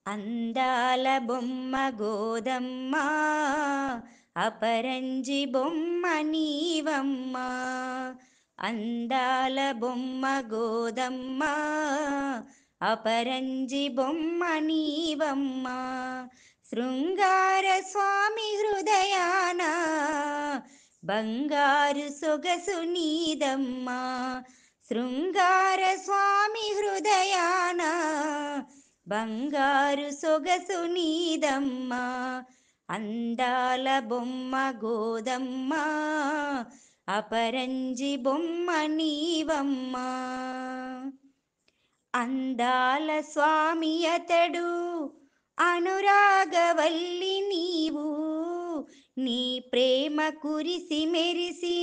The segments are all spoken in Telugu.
అందాల బొమ్మ గోదమ్మ, అపరంజి బొమ్మ నీవమ్మ. అందాల బొమ్మ గోదమ్మ, అపరంజి బొమ్మ నీవమ్మ. శృంగార స్వామి హృదయాన బంగారు సొగసు నీదమ్మ. శృంగార స్వామి హృదయాన బంగారు సొగసు నీదమ్మ. అందాల బొమ్మ గోదమ్మ, అపరంజి బొమ్మ నీవమ్మ. అందాల స్వామి అతడు అనురాగవల్లి నీవు. నీ ప్రేమ కురిసి మెరిసి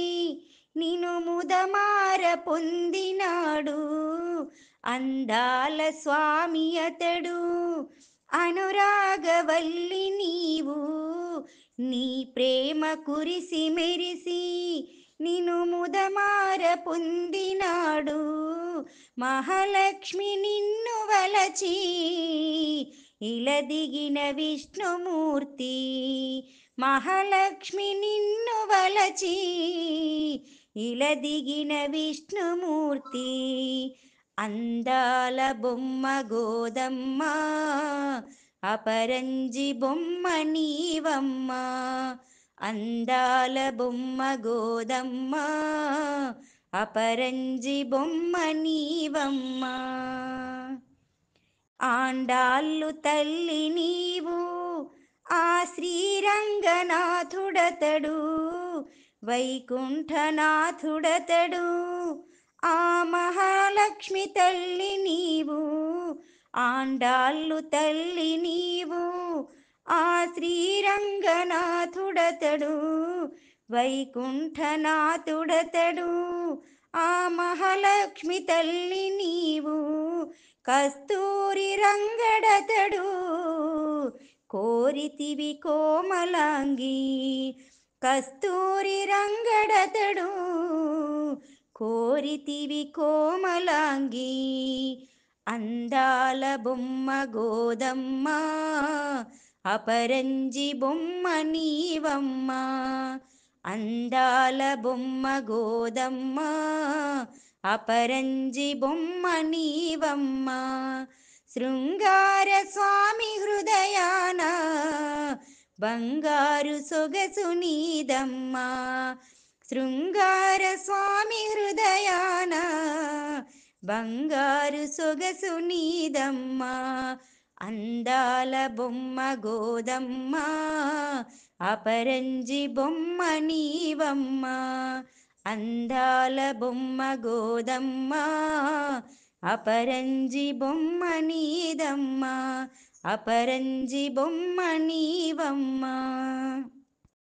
నిను ముదమార పొందినాడు. అందాల స్వామి అతడు అనురాగవల్లి నీవు. నీ ప్రేమ కురిసి మెరిసి నిను ముదమార పొందినాడు. మహాలక్ష్మి నిన్ను వలచి ఇలదిగిన విష్ణుమూర్తి. మహాలక్ష్మి నిన్ను వలచి ఇలదిగిన విష్ణుమూర్తి. అందాల బొమ్మ గోదమ్మ, అపరంజి బొమ్మ నీవమ్మ. అందాల బొమ్మ గోదమ్మ, అపరంజి బొమ్మ నీవమ్మ. ఆండాళ్ళు తల్లి నీవు, ఆ శ్రీరంగనాథుడతడు. వైకుంఠనాథుడతడు, ఆ మహాలక్ష్మి తల్లి నీవు. ఆండాళ్ళు తల్లి నీవు, ఆ శ్రీరంగనాథుడతడు. వైకుంఠనాథుడతడు, ఆ మహాలక్ష్మి తల్లి నీవు. కస్తూరి రంగడతడు, కోరితివి కోమలాంగి. కస్తూరి రంగడతడు, కోరితివి కోమలాంగి. అందాల బొమ్మ గోదమ్మ, అపరంజి బొమ్మ నీవమ్మ. అందాల బొమ్మ గోదమ్మ, అపరంజి బొమ్మ నీవమ్మ. శృంగార స్వామి హృదయాన బంగారు సొగసు నీదమ్మ. శృంగార స్వామి హృదయాన బంగారు సొగసు నీదమ్మ. అందాల బొమ్మ గోదమ్మ, అపరంజి బొమ్మ నీవమ్మ. అందాల బొమ్మ గోదమ్మ, అపరంజి బొమ్మ నీదమ్మ. అపరంజి బొమ్మ నీవమ్మ.